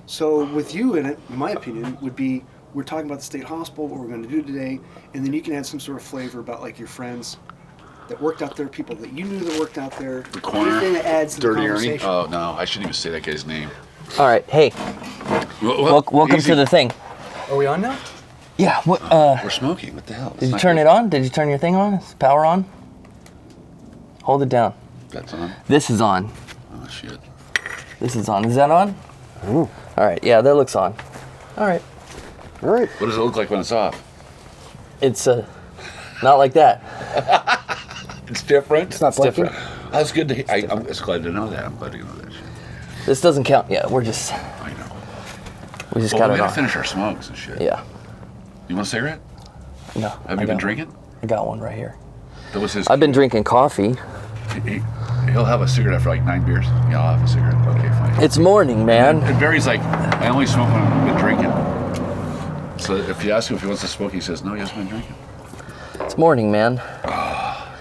So with you in it, in my opinion, would be we're talking about the state hospital, what we're going to do today, and then you can add some sort of flavor about like your friends that worked out there, people that you knew that worked out there. The corner. Anything that adds to Dirty the Ernie. conversation. Oh no, I shouldn't even say that guy's name. All right, hey, welcome Easy. to the thing. Are we on now? Yeah, what, We're smoking. What the hell? did you turn it on? Did you turn your thing on? Is power on? Hold it down. That's on. This is on. Oh shit. This is on. Is that on? Ooh. All right, yeah, that looks on. All right. All right. What does it look like when it's off? It's not like that. It's different. It's not blinking. different. That's good to hear. I'm just glad to know that. I'm glad to know that shit. This doesn't count yet. We're just, I know. we just Well, got we it gotta on. finish our smokes and shit. Yeah. You want a cigarette? No. Have you been drinking? I got one right here. That was his. I've been drinking coffee. He'll have a cigarette after like 9 beers. Yeah, I'll have a cigarette. Okay, fine. It's morning, man. And Barry's like, I only smoke when I've been drinking. So if you ask him if he wants to smoke, he says, no, he hasn't been drinking. It's morning, man.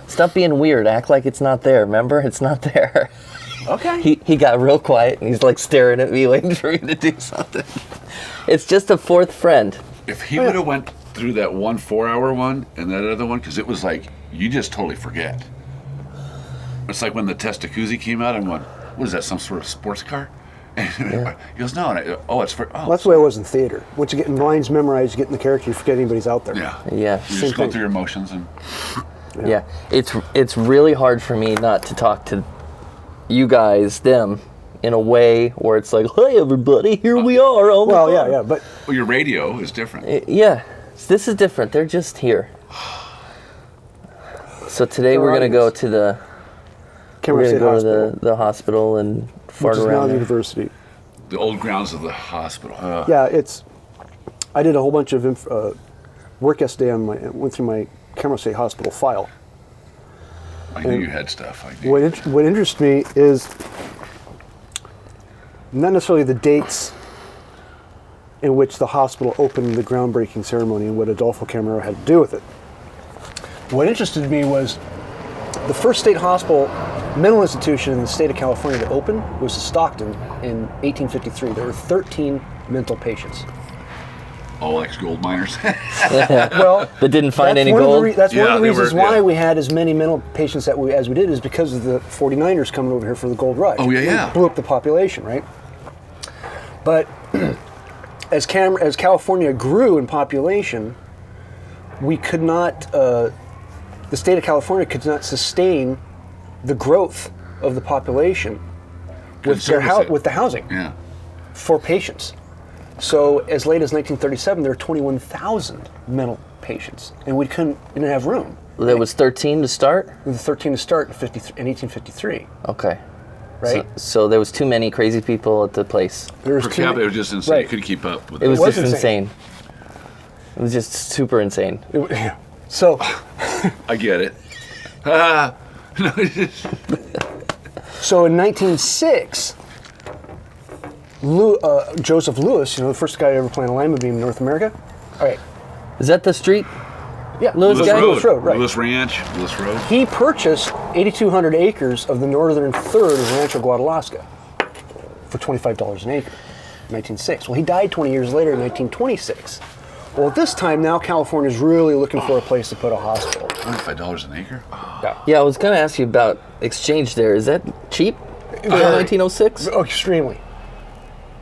Stop being weird. Act like it's not there. Remember? It's not there. Okay. He got real quiet and he's like staring at me waiting for me to do something. It's just a fourth friend. If he would have went through that 1 4-hour one and that other one, because it was like, you just totally forget. It's like when the Testacuzzi came out, I'm going, what is that, some sort of sports car? And he goes, no. And I, oh, it's for, oh. Well, that's the way I was in theater. Once you get in lines memorized, you get in the character, you forget anybody's out there. Yeah. Yeah. You Same just go thing. through your emotions and Yeah. It's really hard for me not to talk to you guys, them, in a way where it's like, hey everybody, here we are. On the Well, phone. yeah, but well, your radio is different. Yeah. This is different. They're just here. So today we're gonna go to the Camarillo State Hospital, the hospital and fart which is now around the there. university. The old grounds of the hospital. Yeah, I did a whole bunch of work yesterday went through my Camarillo State Hospital file. I knew you had stuff. I knew. What interests me is not necessarily the dates in which the hospital opened the groundbreaking ceremony and what Adolfo Camarillo had to do with it. What interested me was the first state hospital mental institution in the state of California to open was in Stockton in 1853. There were 13 mental patients. All ex-gold miners. Well, That didn't find any one of the gold. that's one Yeah, of the they reasons were- why yeah. we had as many mental patients as we did is because of the 49ers coming over here for the gold rush. Oh, yeah, yeah. It blew up the population, right? But as California grew in population, we could not, the state of California could not sustain the growth of the population with service it. with the housing Yeah. for patients. So as late as 1937, there were 21,000 mental patients, and we didn't have room. There was 13 to start? There were 13 to start in 1853, Okay. right? So there was too many crazy people at the place. There was Per two- capita, it was just insane. Right. You couldn't keep up with It was was just insane. insane. It was just super insane. yeah. So, I get it. No, it's just- so in 1906, Joseph Lewis, the first guy to ever plant a lima beam in North America. All right. Is that the street? Yeah, Lewis guy? Lewis Road, right. Lewis Ranch, Lewis Road. He purchased 8,200 acres of the northern third of Rancho Guadalaska for $25 an acre in 1906. Well, he died 20 years later in 1926. Well, at this time now, California's really looking for a place to put a hospital. $25 an acre? Yeah, I was going to ask you about exchange there. Is that cheap for 1906? Oh, extremely.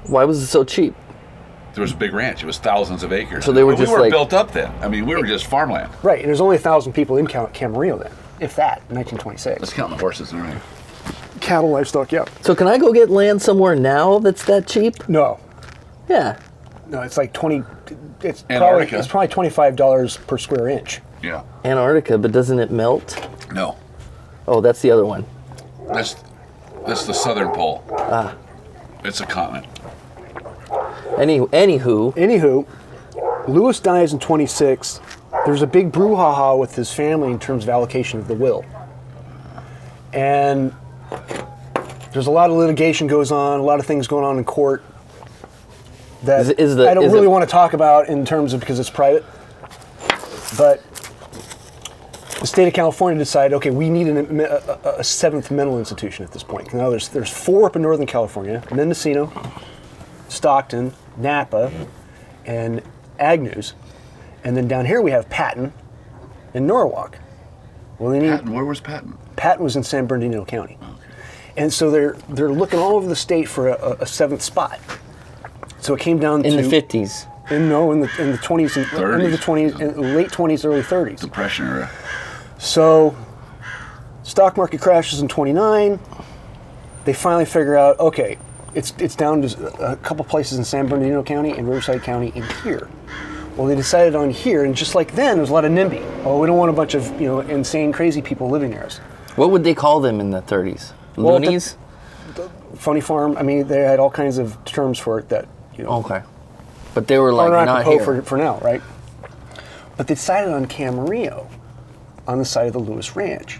Why was it so cheap? There was a big ranch. It was thousands of acres. So they were But just we weren't like- built up then. I mean, we were just farmland. Right, and there's only 1,000 people in Camarillo then, if that, in 1926. Let's count the horses and everything. Cattle, livestock, yeah. So can I go get land somewhere now that's that cheap? No, Yeah. no, it's like 20. It's Antarctica. probably $25 per square inch. Yeah. Antarctica, but doesn't it melt? No. Oh, that's the other one. That's the southern pole. It's a continent. Anywho, Lewis dies in 26. There's a big brouhaha with his family in terms of allocation of the will. And there's a lot of litigation goes on, a lot of things going on in court that I don't really want to talk about in terms of because it's private. But the state of California decided, okay, we need a seventh mental institution at this point. Now there's 4 up in Northern California, Mendocino, Stockton, Napa, and Agnews. And then down here we have Patton and Norwalk. Well, they need, Patton, where was Patton? Patton was in San Bernardino County. Okay. And so they're looking all over the state for a seventh spot. So it came down In to the 50s. in the 20s and 30s. into the 20s, and late 20s, early 30s. Depression era. So stock market crashes in 29. They finally figure out, okay, it's down to a couple places in San Bernardino County and Riverside County and here. Well, they decided on here, and just like then, there was a lot of NIMBY. Oh, we don't want a bunch of insane, crazy people living near us. What would they call them in the 30s? Well, Loonies? Funny farm. I mean, they had all kinds of terms for it that Okay. But they were like are not apropos here. for now, right? But they decided on Camarillo, on the side of the Lewis Ranch,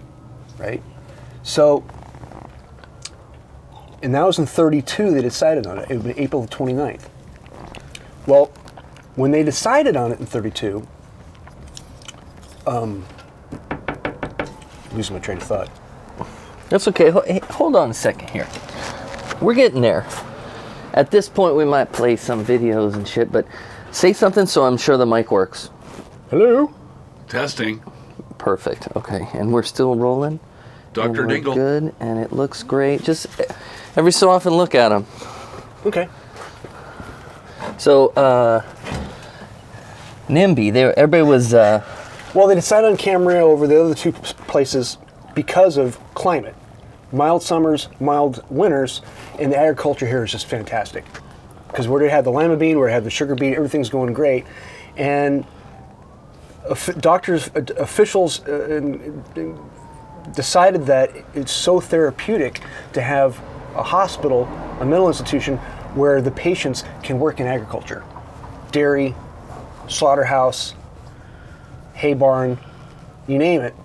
right? So, and that was in 32 they decided on it. It was April the 29th. Well, when they decided on it in 32, losing my train of thought. That's okay. Hey, hold on a second here. We're getting there. At this point, we might play some videos and shit, but say something so I'm sure the mic works. Hello? Testing. Perfect. Okay. And we're still rolling. Dr. And we're Dingle. Good. And it looks great. Just every so often look at them. Okay. So, NIMBY, everybody was, Well, they decided on Camarillo over the other two places because of climate. Mild summers, mild winters, and the agriculture here is just fantastic. Because where they had the lima bean, where they had the sugar beet, everything's going great. And doctors, officials decided that it's so therapeutic to have a hospital, a mental institution, where the patients can work in agriculture. Dairy, slaughterhouse, hay barn, you name it,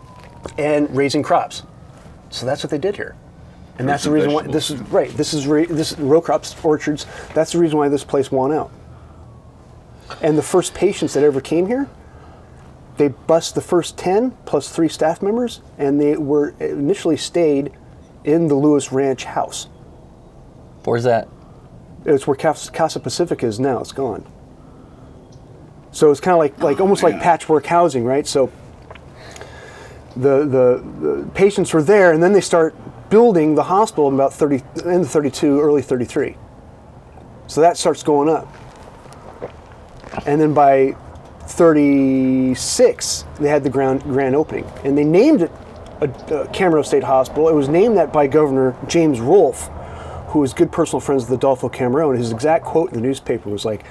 and raising crops. So that's what they did here. And that's the reason why this is right. This is row crops, orchards. That's the reason why this place won out. And the first patients that ever came here, they bused the first 10 plus 3 staff members, and they were initially stayed in the Lewis Ranch house. where's that? It's where Casa Pacifica is now. It's gone. So it's kind of like almost like patchwork housing, right? So the patients were there, and then they start building the hospital in about end of 32, early 33. So that starts going up. And then by 36, they had the grand opening. And they named it Camarillo State Hospital. It was named that by Governor James Rolfe, who was good personal friends with Adolfo Camarillo. And his exact quote in the newspaper was like,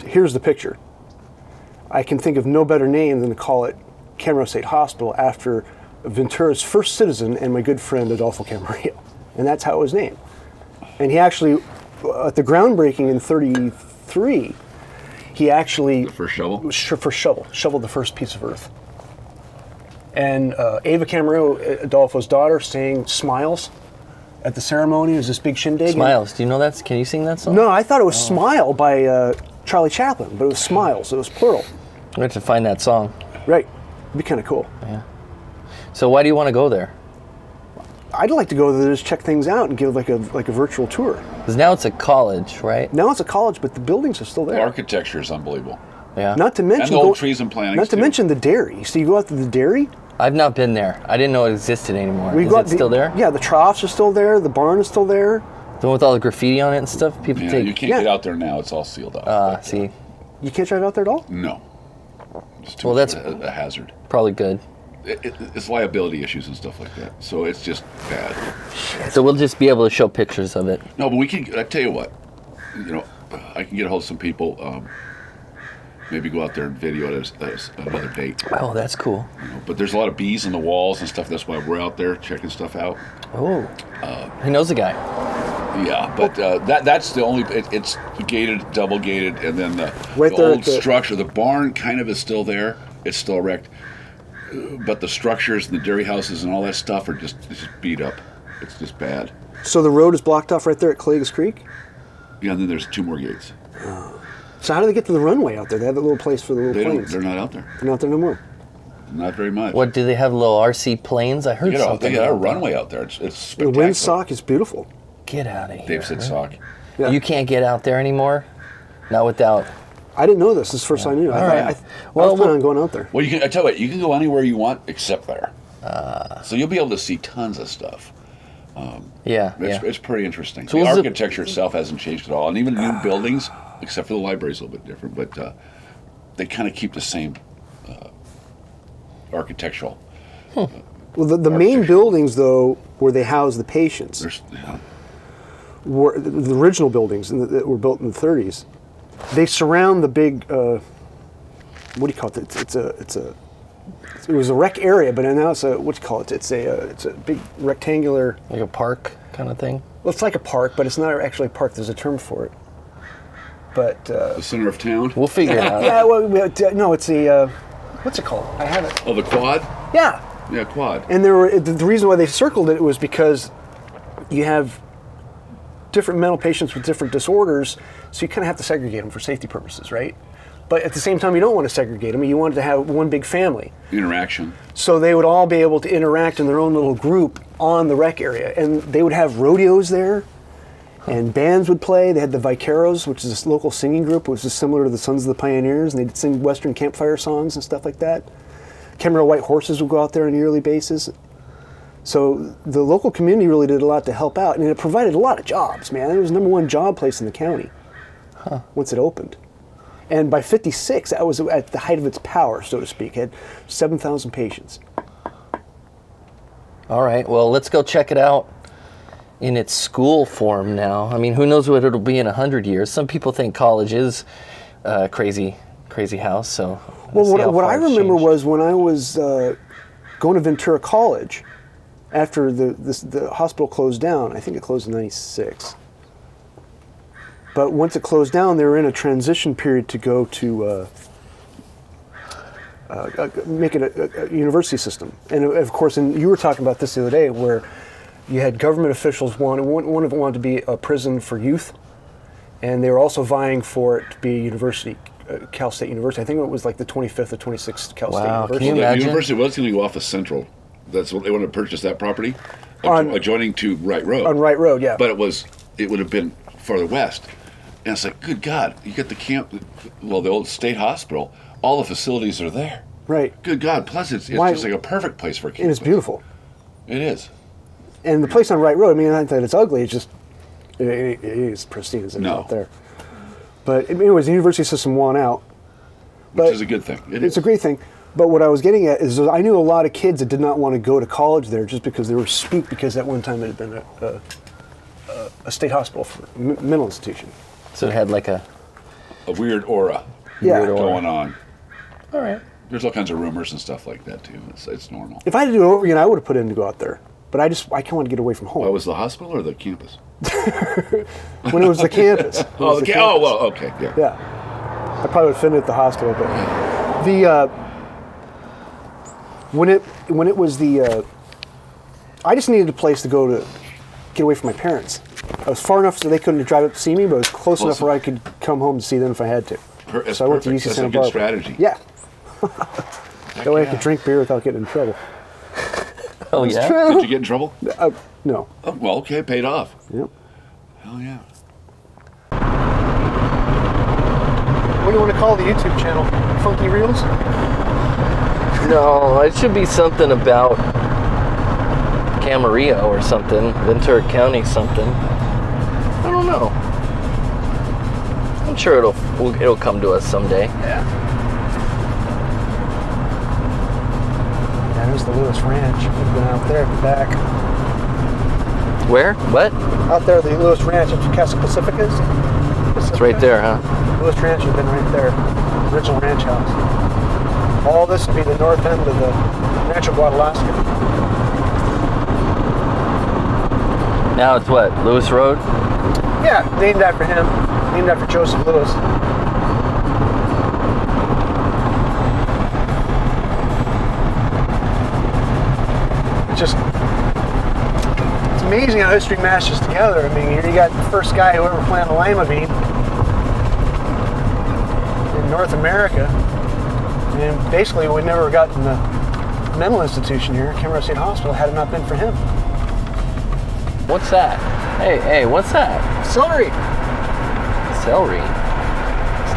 here's the picture. I can think of no better name than to call it Camarillo State Hospital after Ventura's first citizen and my good friend Adolfo Camarillo. And that's how it was named. And he actually, at the groundbreaking in 33, he actually... The first shovel? Shoveled the first piece of earth. And Ava Camarillo, Adolfo's daughter, sang Smiles at the ceremony. It was this big shindig. Smiles. Do you know that? Can you sing that song? No, I thought it was Smile by Charlie Chaplin, but it was Smiles. It was plural. We have to find that song. Right. It'd be kind of cool. Yeah. So why do you want to go there? I'd like to go there, just check things out and give like a virtual tour. Because now it's a college, right? Now it's a college, but the buildings are still The there. architecture is unbelievable. Yeah. Not to mention And the old trees and plantings, Not to too. mention the dairy. So you go out to the dairy. I've not been there. I didn't know it existed anymore. Is go it still there? Yeah, the troughs are still there. The barn is still there. The one with all the graffiti on it and stuff? People Yeah, take... you can't get out there now. It's all sealed off. see. You can't drive out there at all. No. It's too Well, much that's- a hazard. Probably good. It's liability issues and stuff like that. So it's just bad. So we'll just be able to show pictures of it. No, but we can. I tell you what, I can get a hold of some people. Maybe go out there and video it as another date. Oh, that's cool. But there's a lot of bees in the walls and stuff. That's why we're out there checking stuff out. Oh. He knows the guy. Yeah, but that's the only. It's gated, double gated, and then the Right there old at the- structure. The barn kind of is still there. It's still wrecked. But the structures and the dairy houses and all that stuff are just beat up. It's just bad. So the road is blocked off right there at Calegas Creek. Yeah, and then there's 2 more gates. So how do they get to the runway out there? They have a little place for the little planes. They're not out there. They're not there no more. Not very much. What, do they have little RC planes? I heard They something got a about that. runway out there. It's The spectacular. windsock is beautiful. Get out of here. Dave said sock. Yeah. You can't get out there anymore? Not without... I didn't know this. This is the first I knew. All right. I was planning on going out there. Well, I tell you what, you can go anywhere you want except there. So you'll be able to see tons of stuff. It's pretty interesting. So the was it- architecture itself hasn't changed at all, and even new buildings, except for the library's a little bit different, but they kind of keep the same architectural. Well, the main buildings, though, where they house the patients, were the original buildings that were built in the 30s. They surround the big, what do you call it? It was a rec area, but now it's a, what do you call it? It's a big rectangular. Like a park kind of thing? Well, it's like a park, but it's not actually a park. There's a term for it. But the center of town. We'll figure it out. yeah, well, no, it's a what's it called? I have it. Oh, the quad. Yeah. Yeah, quad. And the reason why they circled it was because you have different mental patients with different disorders, so you kind of have to segregate them for safety purposes, right? But at the same time, you don't want to segregate them. You want to have one big family. Interaction. So they would all be able to interact in their own little group on the rec area. And they would have rodeos there, and bands would play. They had the Vaqueros, which is this local singing group, which is similar to the Sons of the Pioneers, and they'd sing Western campfire songs and stuff like that. Camarillo White Horses would go out there on a yearly basis. So the local community really did a lot to help out, and it provided a lot of jobs, man. It was the #1 job place in the county once it opened. And by 56, that was at the height of its power, so to speak. It had 7,000 patients. All right, well, let's go check it out in its school form now. I mean, who knows what it'll be in 100 years. Some people think college is a crazy house, so... Well, what I remember was when I was going to Ventura College, after the hospital closed down, I think it closed in 96. But once it closed down, they were in a transition period to go to make it a university system. And of course, and you were talking about this the other day, where you had government officials one of them wanted to be a prison for youth, and they were also vying for it to be a university, Cal State University. I think it was like the 25th or 26th Cal State University. Can you The imagine? university was going to go off of Central. That's what they wanted to purchase that property, adjoining to Wright Road. On Wright Road, yeah. But it would have been farther west. And it's like, good God, you get the old state hospital, all the facilities are there. Right. Good God, plus it's just like a perfect place for kids. And it's beautiful. It is. And the place on Wright Road, I mean, not that it's ugly, it's just, it is pristine as it is out there. But anyways, the university system won out. Which is a good thing. It's a great thing. But what I was getting at is I knew a lot of kids that did not want to go to college there just because they were spooked, because at one time it had been a state hospital for mental institution. So it had like a weird aura going on. All right. There's all kinds of rumors and stuff like that too. It's normal. If I had to do it over again, I would have put in to go out there. But I kind of want to get away from home. What was the hospital or the campus? When it was the campus. Oh, well, okay, yeah. Yeah. I probably would fit in at the hospital, but when it was I just needed a place to go to get away from my parents. I was far enough so they couldn't drive up to see me, but I was close enough where I could come home to see them if I had to. That's so I went to perfect. UC That's Santa a good Barbara. strategy. Yeah. That way I could drink beer without getting in trouble. Oh, yeah? Did you get in trouble? No. Oh, well, okay, paid off. Yep. Hell yeah. What do you want to call the YouTube channel? Funky Reels? No, it should be something about Camarillo or something. Ventura County something. I don't know. I'm sure it'll come to us someday. Yeah. There's the Lewis Ranch. We've been out there and back. Where? What? Out there, the Lewis Ranch, that's what Casa Pacifica is. It's right there, huh? Lewis Ranch has been right there. Original ranch house. All this would be the north end of the Rancho Guadalaska. Now it's what? Lewis Road? Yeah, named after him. Named after Joseph Lewis. It's amazing how history mashes together. I mean, here you got the first guy who ever planted a lima bean in North America. And basically, we'd never gotten the mental institution here, Camarillo State Hospital, had it not been for him. What's that? Hey, what's that? Celery. Celery.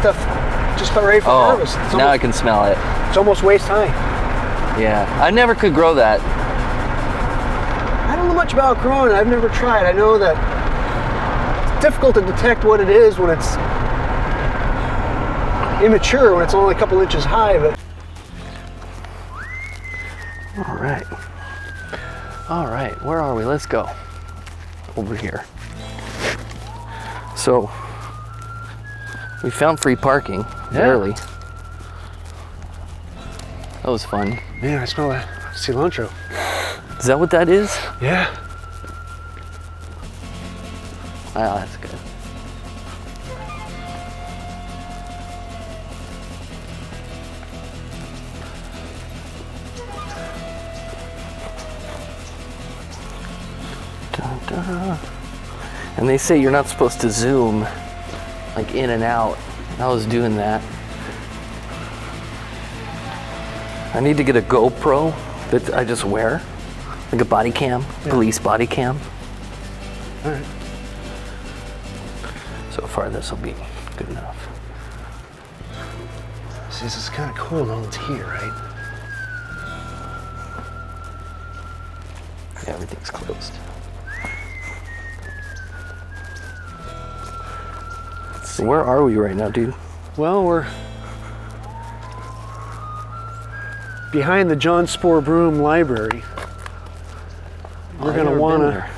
Stuff just about ready for Oh, harvest. now I can smell it. It's almost waist high. Yeah, I never could grow that. I don't know much about growing it. I've never tried. I know that it's difficult to detect what it is when it's immature, when it's only a couple inches high, but... All right. All right, where are we? Let's go. Over here. So, we found free parking, barely. That was fun. Man, I smell that cilantro. Is that what that is? Yeah. Oh, that's good. Dun, dun. And they say you're not supposed to zoom like in and out. I was doing that. I need to get a GoPro that I just wear, like a body cam, police body cam. All right. So far, this will be good enough. See, this is kind of cool now it's here, right? Yeah, everything's closed. So where are we right now, dude? Well, we're behind the John Spohr Broom Library. We're going to want to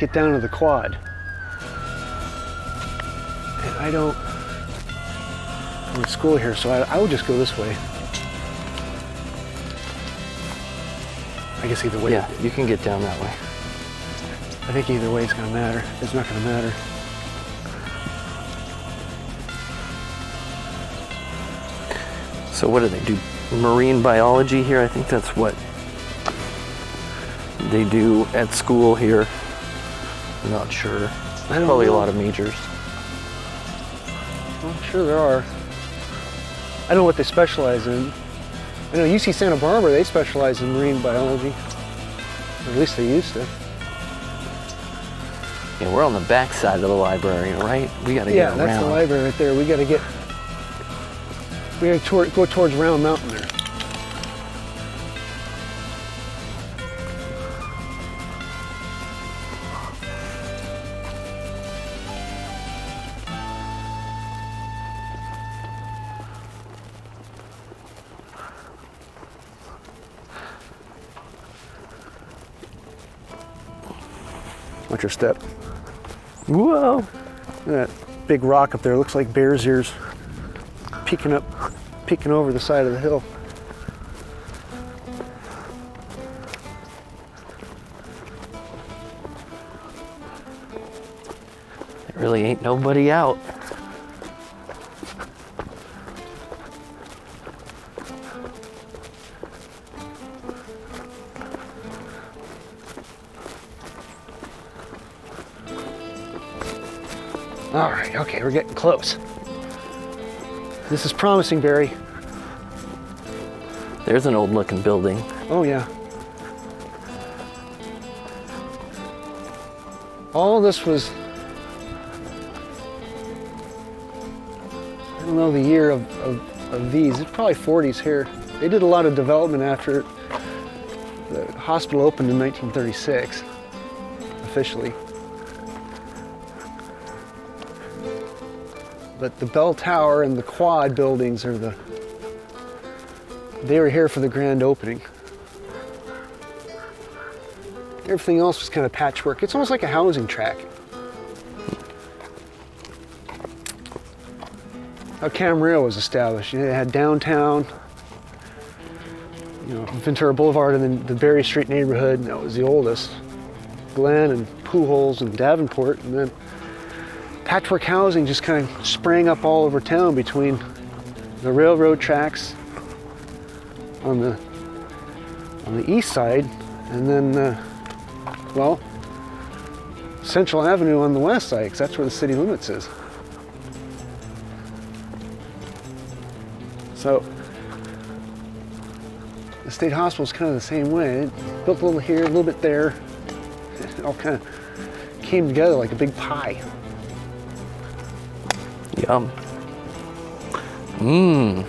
get down to the quad. And I don't... I'm in school here, so I would just go this way. I guess either way. Yeah, you can get down that way. I think either way it's going to matter. It's not going to matter. So what do they do? Marine biology here? I think that's what they do at school here. I'm not sure. Probably a lot of majors. Well, I'm sure there are. I don't know what they specialize in. I know UC Santa Barbara, they specialize in marine biology. Or at least they used to. Yeah, we're on the back side of the library, right? We got to Yeah, get around. that's the library right there. We got to go towards Round Mountain there. Watch your step. Whoa! Look at that big rock up there. Looks like bear's ears peeking over the side of the hill. There really ain't nobody out. All right, okay, we're getting close. This is promising, Barry. There's an old looking building. Oh yeah. All this was, I don't know the year of these, it's probably 40s here. They did a lot of development after the hospital opened in 1936, officially. But the bell tower and the quad buildings are they were here for the grand opening. Everything else was kind of patchwork. It's almost like a housing track. How Camarillo was established. It had downtown, Ventura Boulevard, and then the Berry Street neighborhood. That was the oldest. Glen and Pujols and Davenport, and then patchwork housing just kind of sprang up all over town between the railroad tracks on the east side, and then Central Avenue on the west side, because that's where the city limits is. So the state hospital is kind of the same way. It built a little here, a little bit there. It all kind of came together like a big pie. Yum. Mmm.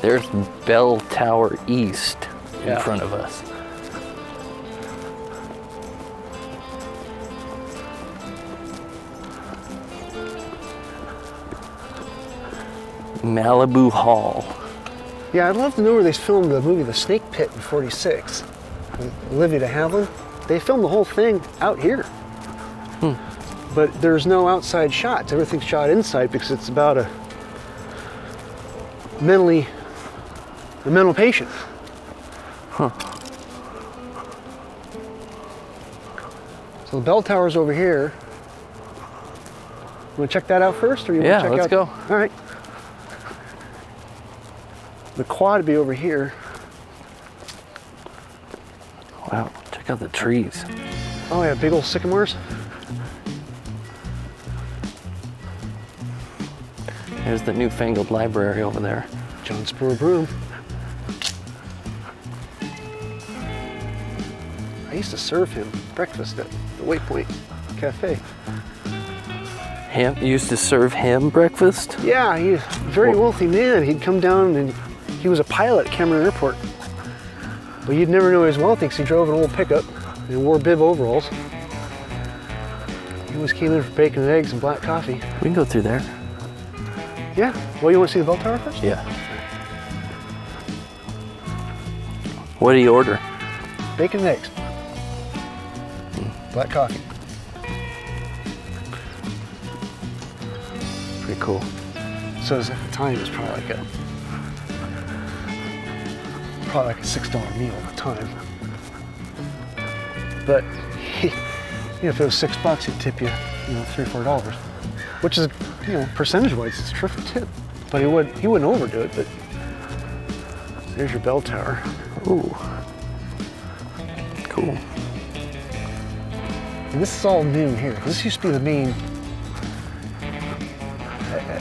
There's Bell Tower East in Yeah. front of us. Malibu Hall. Yeah, I'd love to know where they filmed the movie The Snake Pit in '46. With Olivia de Havilland. They filmed the whole thing out here. But there's no outside shots. Everything's shot inside because it's about a mental patient. Huh. So the bell tower's over here. You want to check that out first, or you Yeah, want to check let's out? go. All right. The quad would be over here. Wow, check out the trees. Oh yeah, big old sycamores. There's the newfangled library over there. John Spur Broom. I used to serve him breakfast at the Waypoint Cafe. Him used to serve him breakfast? Yeah, he's a very wealthy man. He'd come down and he was a pilot at Camarillo Airport. But you'd never know he was wealthy because he drove an old pickup and wore bib overalls. He always came in for bacon and eggs and black coffee. We can go through there. Yeah. Well, you want to see the bell tower first? Yeah. What do you order? Bacon and eggs. Black coffee. Pretty cool. So at the time, it was probably like a $6 meal at the time. But if it was $6, he'd tip you, $3 or $4, which is, percentage-wise, it's a terrific tip. But he wouldn't overdo it. But there's your bell tower. Ooh. Cool. And this is all new here. This used to be the main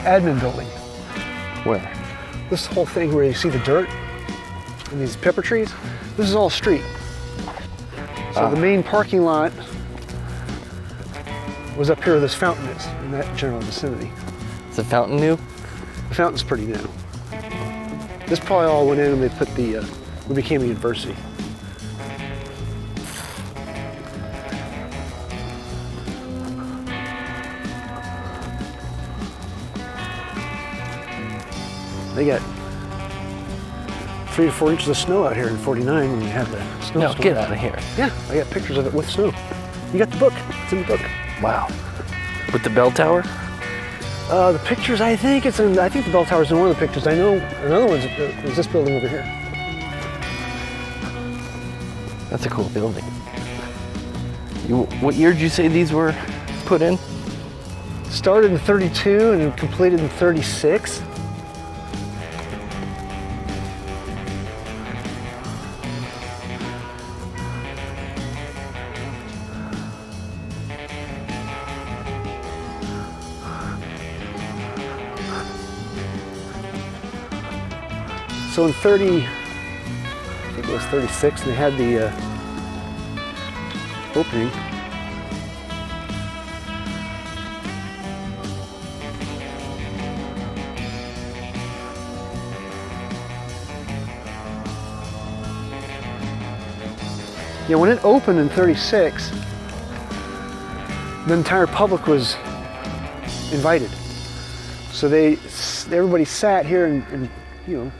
admin building. Where? This whole thing where you see the dirt and these pepper trees, this is all street. So the main parking lot was up here where this fountain is, in that general vicinity. Is the fountain new? The fountain's pretty new. This probably all went in and they put we became a university. They got 3 to 4 inches of snow out here in '49 when we had the snow. No, get out of here. Yeah, I got pictures of it with snow. You got the book. It's in the book. Wow. With the bell tower? The pictures, I think the bell tower's in one of the pictures. I know another one's is this building over here. That's a cool building. What year did you say these were put in? Started in '32 and completed in '36. So in I think it was 36, and they had the opening. Yeah, when it opened in '36, the entire public was invited. So everybody sat here in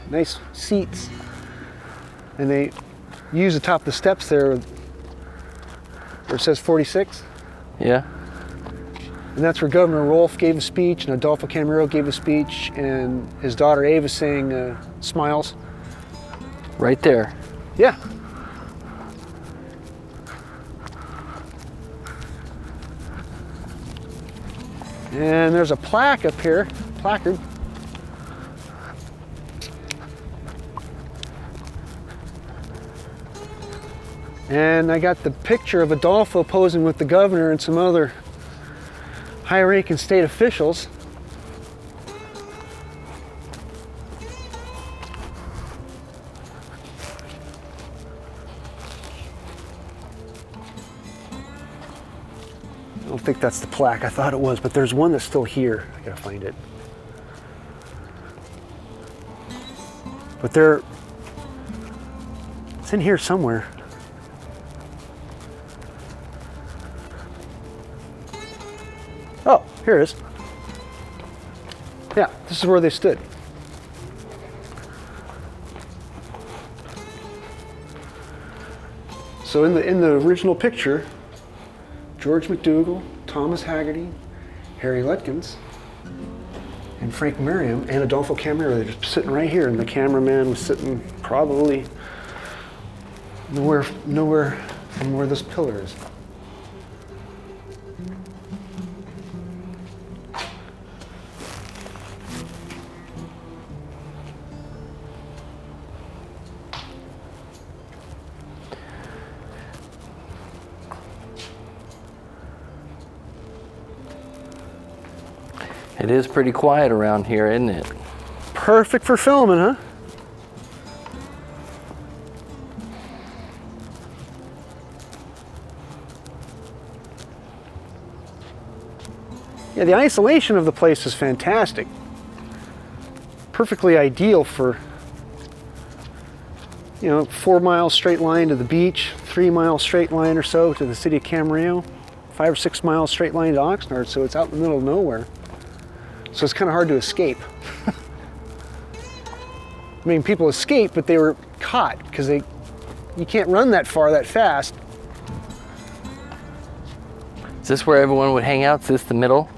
nice seats, and they used the top of the steps there where it says 46. Yeah. And that's where Governor Rolfe gave a speech, and Adolfo Camarillo gave a speech, and his daughter Ava sang Smiles. Right there. Yeah. And there's a plaque up here, placard. And I got the picture of Adolfo posing with the governor and some other high-ranking state officials. I don't think that's the plaque. I thought it was, but there's one that's still here. I gotta find it. But it's in here somewhere. Oh, here it is. Yeah, this is where they stood. So in the original picture, George McDougal, Thomas Haggerty, Harry Lutkins, and Frank Merriam, and Adolfo Camarillo, they're just sitting right here, and the cameraman was sitting probably nowhere from where this pillar is. It is pretty quiet around here, isn't it? Perfect for filming, huh? Yeah, the isolation of the place is fantastic. Perfectly ideal for, 4 mile straight line to the beach, 3 mile straight line or so to the city of Camarillo, 5 or 6 miles straight line to Oxnard, so it's out in the middle of nowhere. So it's kind of hard to escape. I mean, people escaped, but they were caught because you can't run that far that fast. Is this where everyone would hang out? Is this the middle?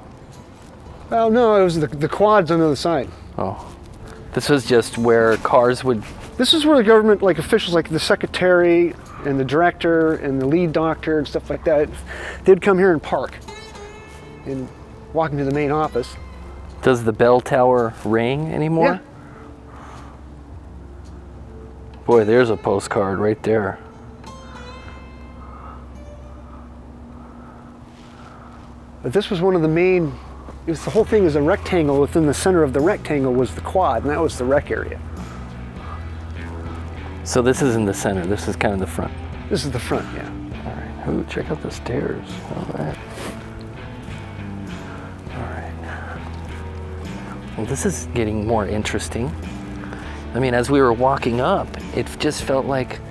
Well, no, it was the quads on the other side. Oh, this was just where cars would... This is where the government, like officials like the secretary and the director and the lead doctor and stuff like that, they'd come here and park and walk into the main office. Does the bell tower ring anymore? Yeah. Boy, there's a postcard right there. But this was one of the main, the whole thing is a rectangle. Within the center of the rectangle was the quad, and that was the rec area. So this is in the center. This is kind of the front. This is the front, yeah. All right. Ooh, check out the stairs. All right. Well, this is getting more interesting. I mean, as we were walking up, it just felt like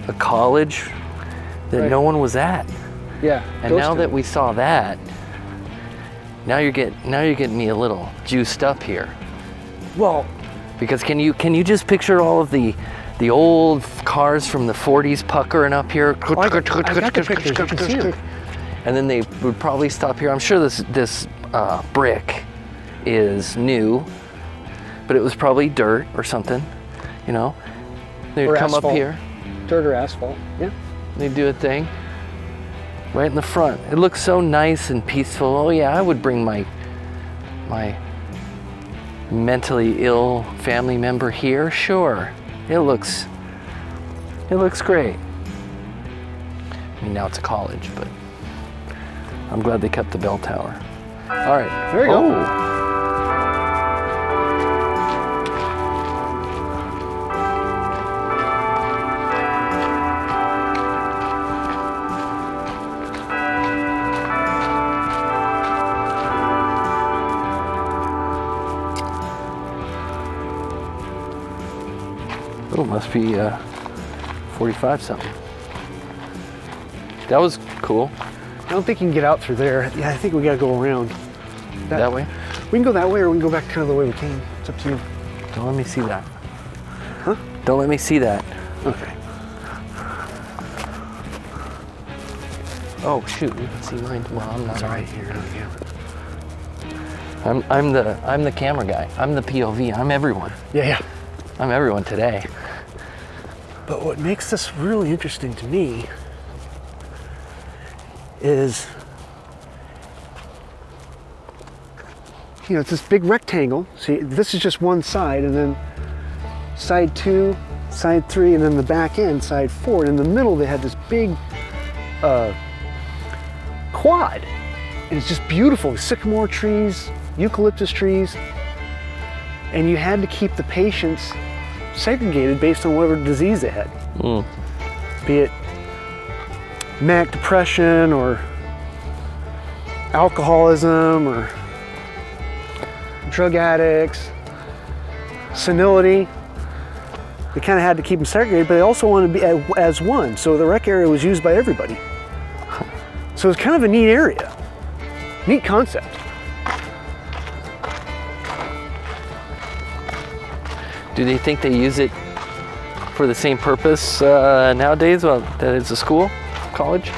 a college that no one was at. Yeah. And now that we saw that, now you're getting me a little juiced up here. Well, because can you just picture all of the old cars from the 40s puckering up here? I got the pictures. You can see them. And then they would probably stop here. I'm sure this brick is new, but it was probably dirt or something, They'd Or come asphalt. up here, Dirt or asphalt, yeah. they'd do a thing right in the front. It looks so nice and peaceful. Oh yeah, I would bring my mentally ill family member here. Sure, it looks great. I mean, now it's a college, but I'm glad they kept the bell tower. All right, There you go. Oh, must be 45 something. That was cool. I don't think you can get out through there. Yeah, I think we gotta go around. That way? We can go that way, or we can go back kind of the way we came. It's up to you. Don't let me see that. Huh? Don't let me see that. Okay. Oh shoot, you can see mine. Well, I'm not. It's all right. You're on camera. I'm the camera guy. I'm the POV. I'm everyone. Yeah. I'm everyone today. But what makes this really interesting to me is, it's this big rectangle. See, this is just one side, and then side 2, side 3, and then the back end, side 4. And in the middle, they had this big quad. And it's just beautiful. Sycamore trees, eucalyptus trees. And you had to keep the patients segregated based on whatever disease they had. Be it manic depression or alcoholism or drug addicts, senility. They kind of had to keep them segregated, but they also wanted to be as one. So the rec area was used by everybody. So it's kind of a neat area, neat concept. Do they think they use it for the same purpose nowadays? Well, that it's a school, college?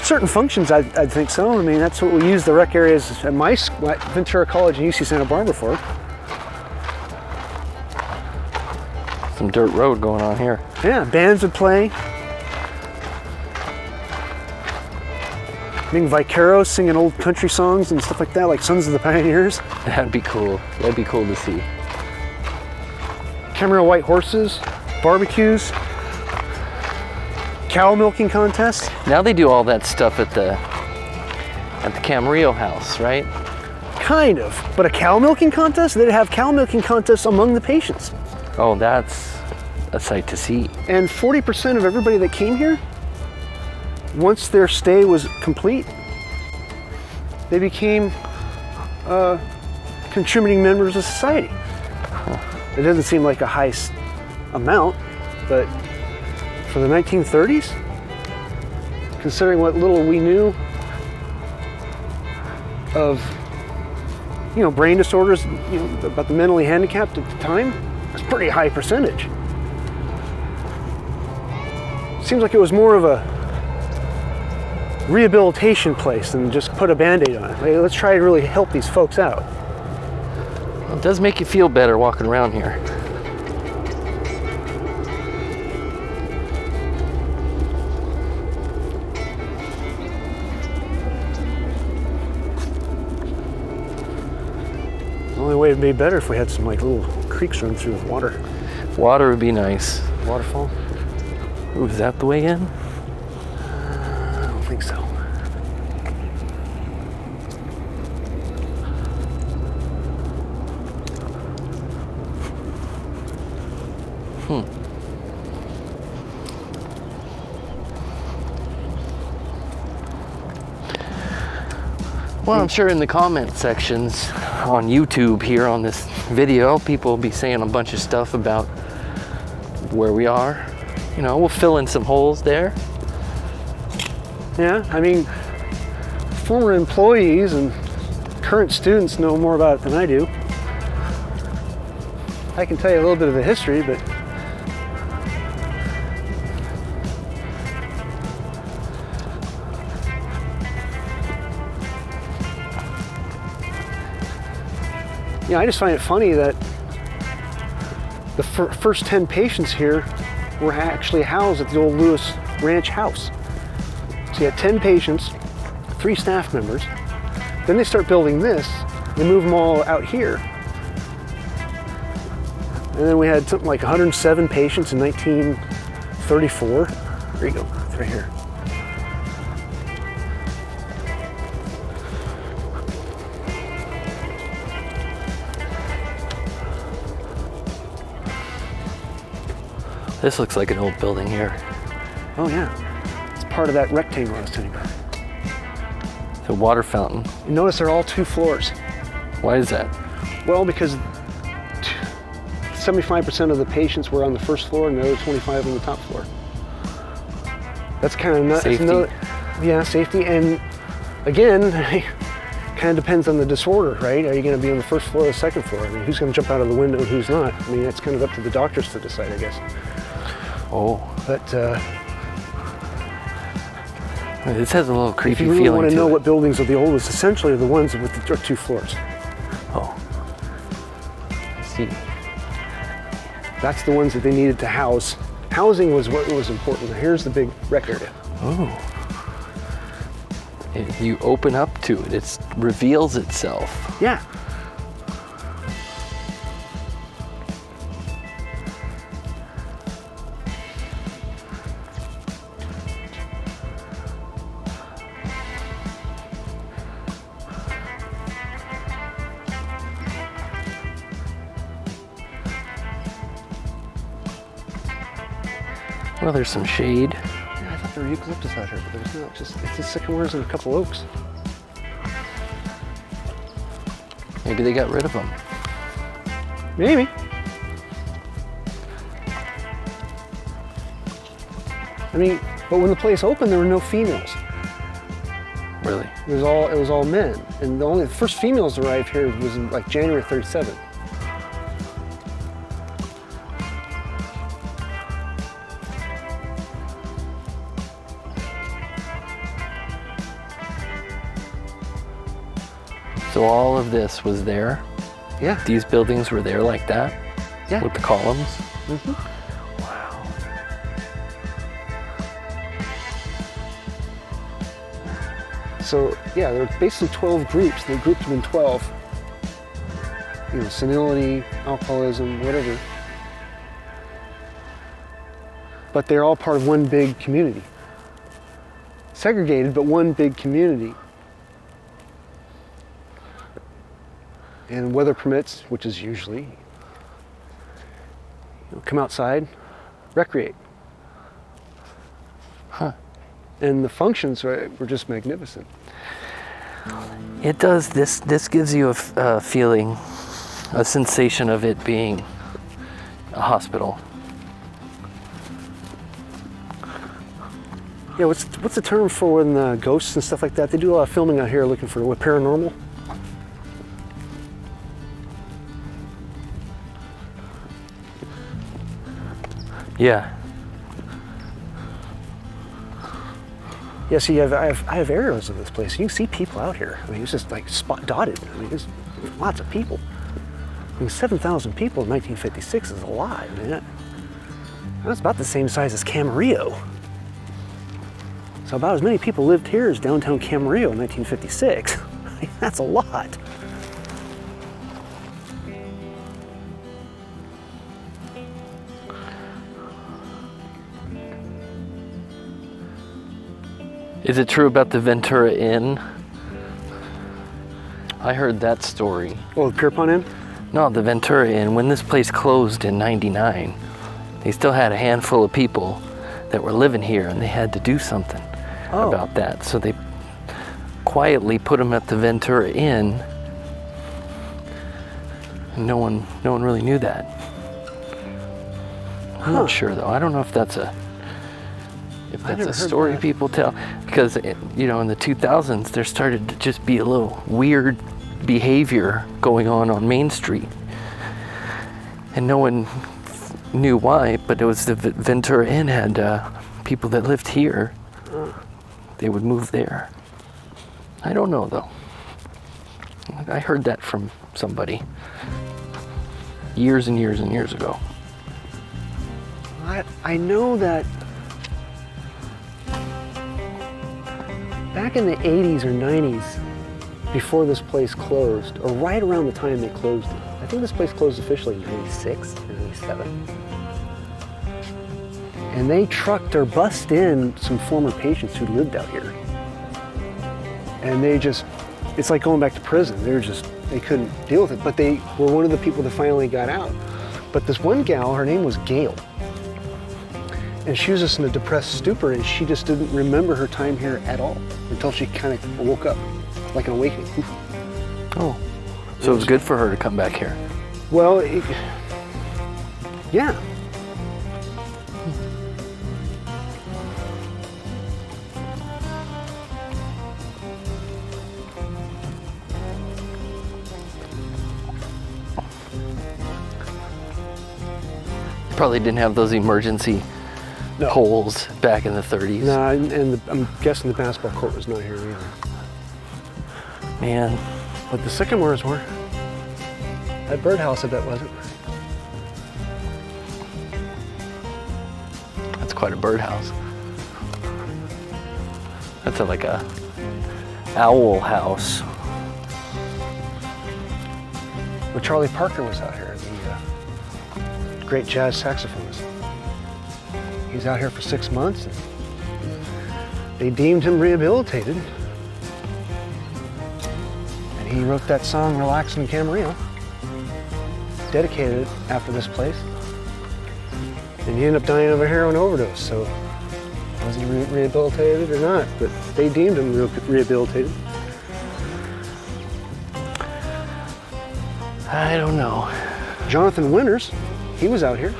Certain functions, I'd think so. I mean, that's what we use the rec areas at my at Ventura College and UC Santa Barbara for. Some dirt road going on here. Yeah, bands would play. Being Vaqueros singing old country songs and stuff like that, like Sons of the Pioneers. That'd be cool. That'd be cool to see. Camarillo white horses, barbecues, cow milking contests. Now they do all that stuff at the Camarillo house, right? Kind of, but a cow milking contest? They'd have cow milking contests among the patients. Oh, that's a sight to see. And 40% of everybody that came here, once their stay was complete, they became contributing members of society. It doesn't seem like a high amount, but for the 1930s, considering what little we knew of, brain disorders, about the mentally handicapped at the time, it's a pretty high percentage. Seems like it was more of a rehabilitation place than just put a Band-Aid on it. Hey, let's try to really help these folks out. Well, it does make you feel better walking around here. The only way it'd be better if we had some little creeks run through with water. Water would be nice. Waterfall? Ooh, is that the way in? I don't think so. Well, I'm sure in the comment sections on YouTube here on this video, people will be saying a bunch of stuff about where we are. We'll fill in some holes there. Yeah, I mean, former employees and current students know more about it than I do. I can tell you a little bit of the history, but I just find it funny that the first 10 patients here were actually housed at the old Lewis Ranch house. So you had 10 patients, 3 staff members. Then they start building this. They move them all out here. And then we had something like 107 patients in 1934. There you go, it's right here. This looks like an old building here. Oh yeah, it's part of that rectangle I was telling you about. The water fountain. You notice they're all 2 floors. Why is that? Well, because 75% of the patients were on the first floor and the other 25 on the top floor. That's kind of nuts. Safety. Yeah, safety. And again, kind of depends on the disorder, right? Are you going to be on the first floor or the second floor? I mean, who's going to jump out of the window and who's not? I mean, that's kind of up to the doctors to decide, I guess. Oh. But this has a little creepy if you really feeling want to to know it. what buildings are the oldest, essentially the ones with the 2 floors. Oh. I see. That's the ones that they needed to house. Housing was what was important. Here's the big rec area. Oh. You open up to it. It reveals itself. Yeah. Well, there's some shade. Yeah, I thought there were eucalyptus out here, but there's not. It's just sycamores and a couple oaks. Maybe they got rid of them. Maybe. I mean, but when the place opened, there were no females. Really? It was all men, and the first females to arrive here was in like January '37. So all of this was there? Yeah. These buildings were there like that? Yeah. With the columns? Mm-hmm. Wow. So yeah, there were basically 12 groups. They grouped them in 12. You know, senility, alcoholism, whatever. But they're all part of one big community. Segregated, but one big community. And weather permits, which is usually, come outside, recreate. Huh. And the functions were just magnificent. It does. This gives you a feeling, a sensation of it being a hospital. Yeah, what's the term for when the ghosts and stuff like that? They do a lot of filming out here looking for what, paranormal? Yeah. Yeah, see, I have aerials of this place. You can see people out here. I mean, it's just like spot dotted. I mean, there's lots of people. I mean, 7,000 people in 1956 is a lot. I mean, that's about the same size as Camarillo. So about as many people lived here as downtown Camarillo in 1956. That's a lot. Is it true about the Ventura Inn? I heard that story. Oh, the Pierpont Inn? No, the Ventura Inn. When this place closed in '99, they still had a handful of people that were living here, and they had to do something about that. So they quietly put them at the Ventura Inn, and no one really knew that. I'm not sure though. I don't know if that's a story people tell, because in the 2000s there started to just be a little weird behavior going on Main Street, and no one knew why, but it was the Ventura Inn had people that lived here. They would move there. I don't know though. I heard that from somebody years and years and years ago. I know that back in the 80s or 90s, before this place closed, or right around the time they closed it, I think this place closed officially in 96 or 97. And they trucked or bussed in some former patients who lived out here. And it's like going back to prison. They couldn't deal with it, but they were one of the people that finally got out. But this one gal, her name was Gail. And she was just in a depressed stupor, and she just didn't remember her time here at all until she kind of woke up, like an awakening. Oh, so it was good for her to come back here. Well, yeah. Probably didn't have those emergency holes back in the 30s. No, and I'm guessing the basketball court was not here either. Man. But the sycamores were. That birdhouse, I bet, wasn't. That's quite a birdhouse. That's like a owl house. Well, Charlie Parker was out here, the great jazz saxophonist. He was out here for 6 months, and they deemed him rehabilitated. And he wrote that song, Relaxin' in Camarillo, dedicated it after this place. And he ended up dying of a heroin overdose. So was he rehabilitated or not? But they deemed him rehabilitated. I don't know. Jonathan Winters, he was out here.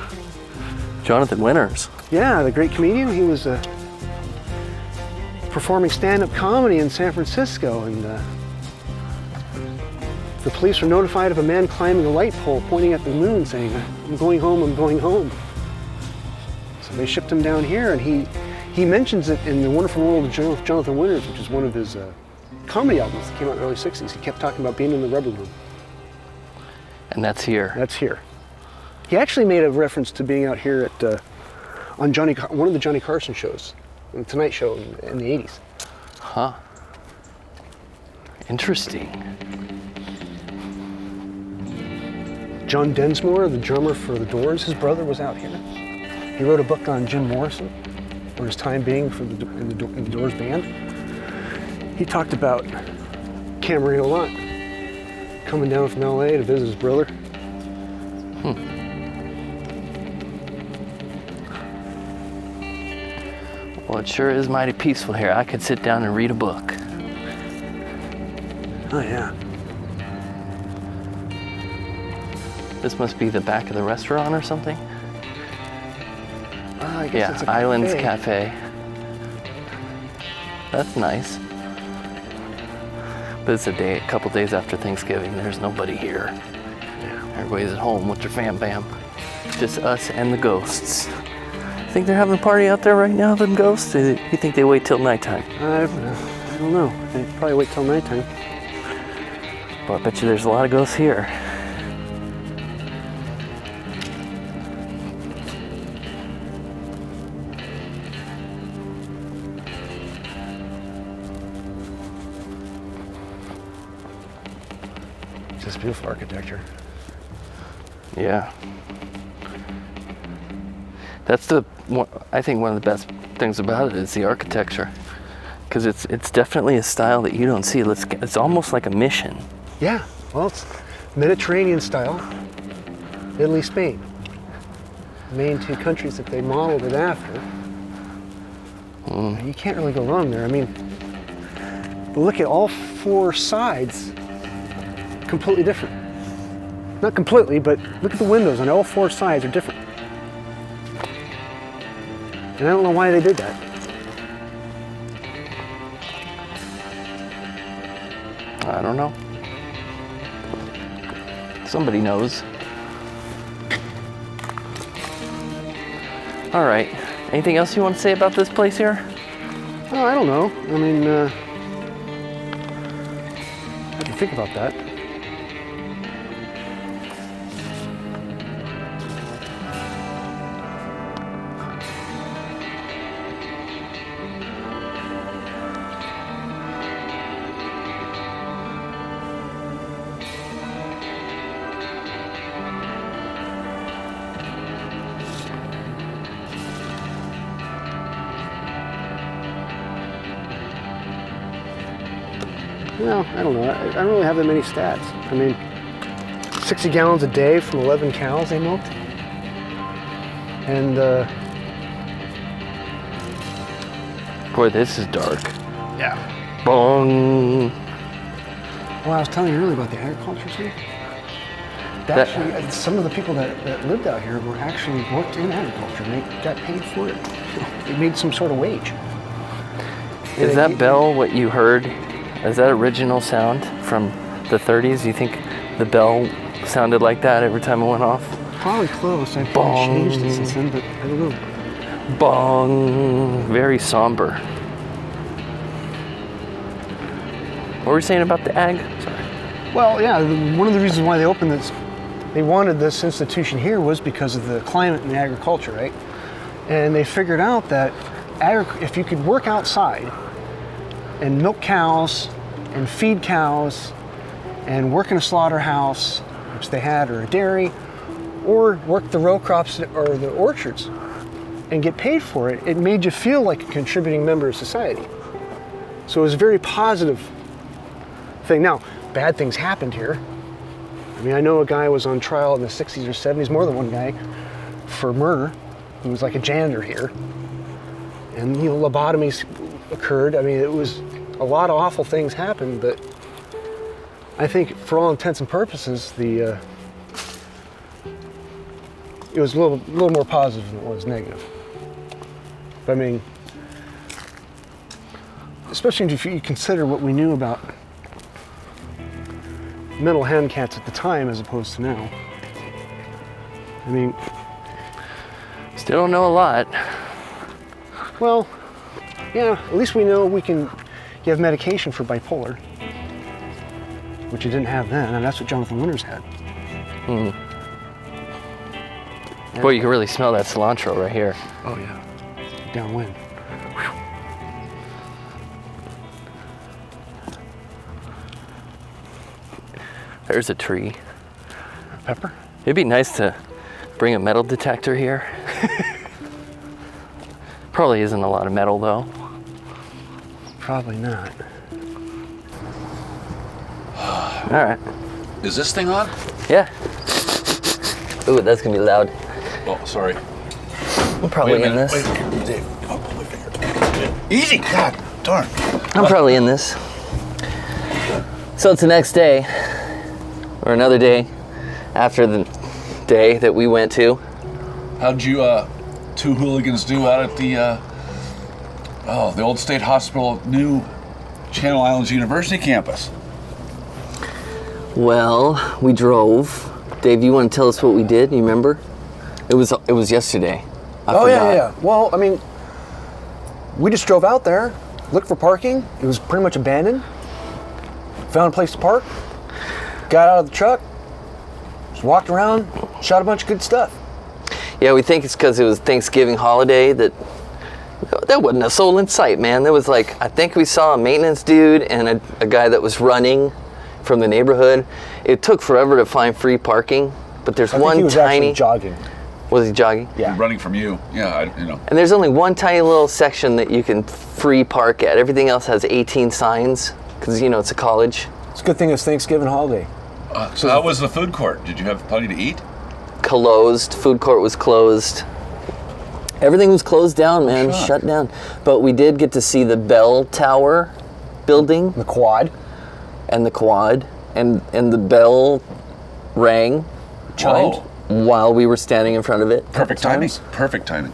Jonathan Winters. Yeah, the great comedian. He was performing stand-up comedy in San Francisco, and the police were notified of a man climbing a light pole pointing at the moon saying, "I'm going home, I'm going home." So they shipped him down here, and he mentions it in The Wonderful World of Jonathan Winters, which is one of his comedy albums that came out in the early 60s. He kept talking about being in the rubber room. And that's here. That's here. He actually made a reference to being out here at on one of the Johnny Carson shows, the Tonight Show in the 80s. Huh. Interesting. John Densmore, the drummer for the Doors, his brother was out here. He wrote a book on Jim Morrison, or his time being in the Doors band. He talked about Camarillo a lot, coming down from LA to visit his brother. Well, it sure is mighty peaceful here. I could sit down and read a book. Oh yeah. This must be the back of the restaurant or something. I guess Yeah, it's a Islands cafe. Cafe. That's nice. But it's a couple days after Thanksgiving. There's nobody here. Everybody's at home with their fam bam. Just us and the ghosts. Think they're having a party out there right now, them ghosts? Or you think they wait till nighttime? I don't know. They probably wait till nighttime. Well, I bet you there's a lot of ghosts here. Just beautiful architecture. Yeah. That's I think one of the best things about it is the architecture. Because it's definitely a style that you don't see. It's almost like a mission. Yeah, well, it's Mediterranean style, Italy, Spain. The main two countries that they modeled it after. You can't really go wrong there. I mean, look at all four sides, completely different. Not completely, but look at the windows on all four sides are different. And I don't know why they did that. I don't know. Somebody knows. All right. Anything else you want to say about this place here? Oh, I don't know. I mean, I have to think about that. Well, I don't know. I don't really have that many stats. I mean, 60 gallons a day from 11 cows they milked. And, Boy, this is dark. yeah. Bong. Well, I was telling you earlier about the agriculture scene. Actually, some of the people that lived out here were actually worked in agriculture. And they got paid for it. They made some sort of wage. Is that bell what you heard? Is that original sound from the 30s? You think the bell sounded like that every time it went off? Probably close. I've Bong. changed it since then, but I don't know. Bong. Very somber. What were you saying about the ag? Sorry. Well, yeah, one of the reasons why they opened this, they wanted this institution here was because of the climate and the agriculture, right? And they figured out that if you could work outside and milk cows and feed cows and work in a slaughterhouse, which they had, or a dairy, or work the row crops or the orchards and get paid for it, it made you feel like a contributing member of society. So it was a very positive thing. Now, bad things happened here. I mean, I know a guy was on trial in the 60s or 70s, more than one guy, for murder. who was like a janitor here. And, lobotomies occurred. I mean, it was a lot of awful things happened, but I think for all intents and purposes, it was a little more positive than it was negative. But I mean, especially if you consider what we knew about mental handicaps at the time as opposed to now. I mean, Still don't know a lot. well, yeah, at least we know you have medication for bipolar, which you didn't have then, and that's what Jonathan Winters had. Boy, you can really smell that cilantro right here. Oh yeah, downwind. There's a tree. Pepper? It'd be nice to bring a metal detector here. Probably isn't a lot of metal though. Probably not. All right. Is this thing on? Yeah. Ooh, that's gonna be loud. Oh, sorry. I'm probably Wait a in minute. this. Wait, Dave. Oh, my finger. Easy. God darn. I'm probably in this. So it's the next day, or another day after the day that we went to. How'd you two hooligans do out at the old State Hospital new Channel Islands University campus? Well, we drove. Dave, you want to tell us what we did? You remember? It was yesterday. I forgot. Yeah. Well, I mean, we just drove out there, looked for parking. It was pretty much abandoned. Found a place to park. Got out of the truck. Just walked around, shot a bunch of good stuff. Yeah, we think it's because it was Thanksgiving holiday that there wasn't a soul in sight, man. There was I think we saw a maintenance dude and a guy that was running from the neighborhood. It took forever to find free parking, but there's I think one he was tiny. actually jogging. Was he jogging? Yeah. Running from you. Yeah, And there's only one tiny little section that you can free park at. Everything else has 18 signs because it's a college. It's a good thing it's Thanksgiving holiday. So how was the food court? Did you have plenty to eat? Closed. Food court was closed. Everything was closed down, man. Shut. Shut down. But we did get to see the bell tower building The quad. and the quad, and the bell rang Chimed. Whoa. while we were standing in front of it. Perfect timing. times. Perfect timing.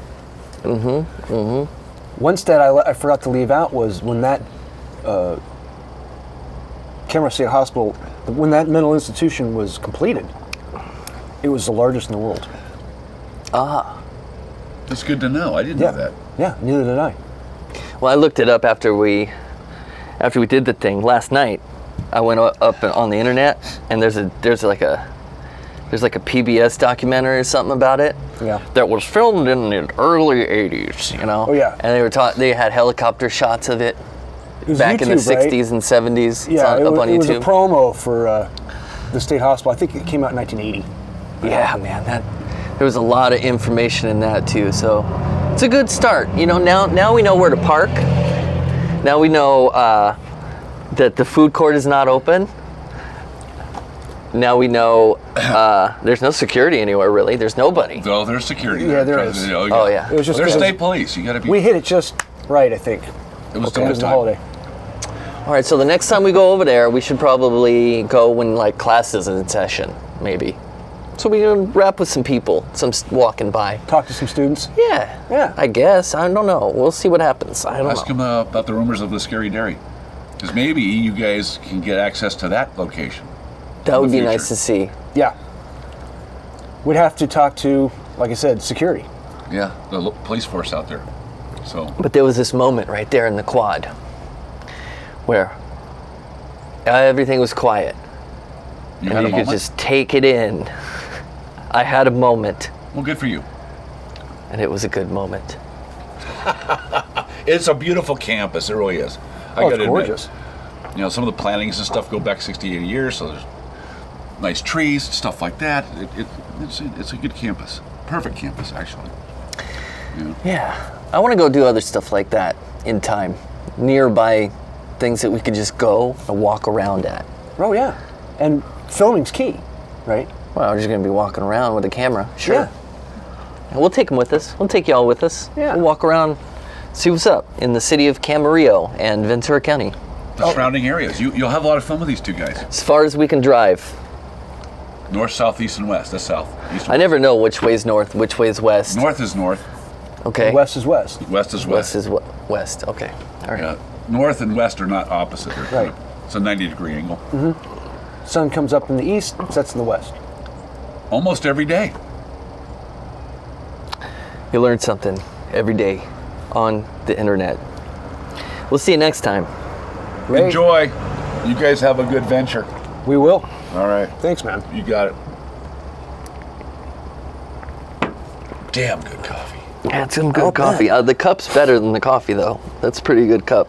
One stat I forgot to leave out was when that Camarillo State Hospital, when that mental institution was completed, it was the largest in the world. That's good to know. I didn't know that. Yeah, neither did I. Well, I looked it up after we did the thing last night. I went up on the internet, and there's like a PBS documentary or something about it. Yeah. That was filmed in the early '80s, Oh, yeah. And they had helicopter shots of it It was back in the YouTube, right? '60s and '70s. Yeah, it's up on it was a YouTube. promo for the state hospital. I think it came out in 1980. Yeah, man, there was a lot of information in that too. So it's a good start. Now we know where to park. Now we know that the food court is not open. Now we know there's no security anywhere really. There's nobody. Though there's security. Yeah, there there is. Oh, yeah. It was just there's because state police. You got to be. we hit it just right, I think. It was Because of the time. holiday. All right, so the next time we go over there, we should probably go when class is in session, maybe. So we can wrap with some people, walking by. Talk to some students. Yeah, I guess. I don't know. We'll see what happens. I don't Ask know. him about the rumors of the Scary Dairy, because maybe you guys can get access to that location. That would be future. nice to see. Yeah. We'd have to talk to, like I said, security. Yeah, the police force out there. So But there was this moment right there in the quad where everything was quiet. you And had a you could moment. just take it in. I had a moment, Well, good for you. and it was a good moment. It's a beautiful campus. It really is. I Oh, gotta it's admit. gorgeous. Some of the plantings and stuff go back 60, 80 years, so there's nice trees, stuff like that. It's a good campus. Perfect campus, actually. Yeah, I want to go do other stuff like that in time. Nearby things that we could just go and walk around at. Oh, yeah. And filming's key, right? Well, I'm just going to be walking around with a camera. Sure. Yeah. And we'll take them with us. We'll take y'all with us. Yeah. We'll walk around, see what's up in the city of Camarillo and Ventura County. The surrounding areas. You'll have a lot of fun with these two guys. As far as we can drive. North, south, east, and west. That's south. East, I never know which way's north, which way's west. North is north. Okay. West is west. West is West west. is west. Okay. All right. Yeah. North and west are not opposite. They're kind Right. of- it's a 90-degree angle. Sun comes up in the east, sets in the west. Almost every day. You learn something every day on the internet. We'll see you next time. Ray, Enjoy. You guys have a good venture. we will. All right. Thanks, man. You got it. Damn good coffee. That's some good I'll coffee. The cup's better than the coffee, though. That's a pretty good cup.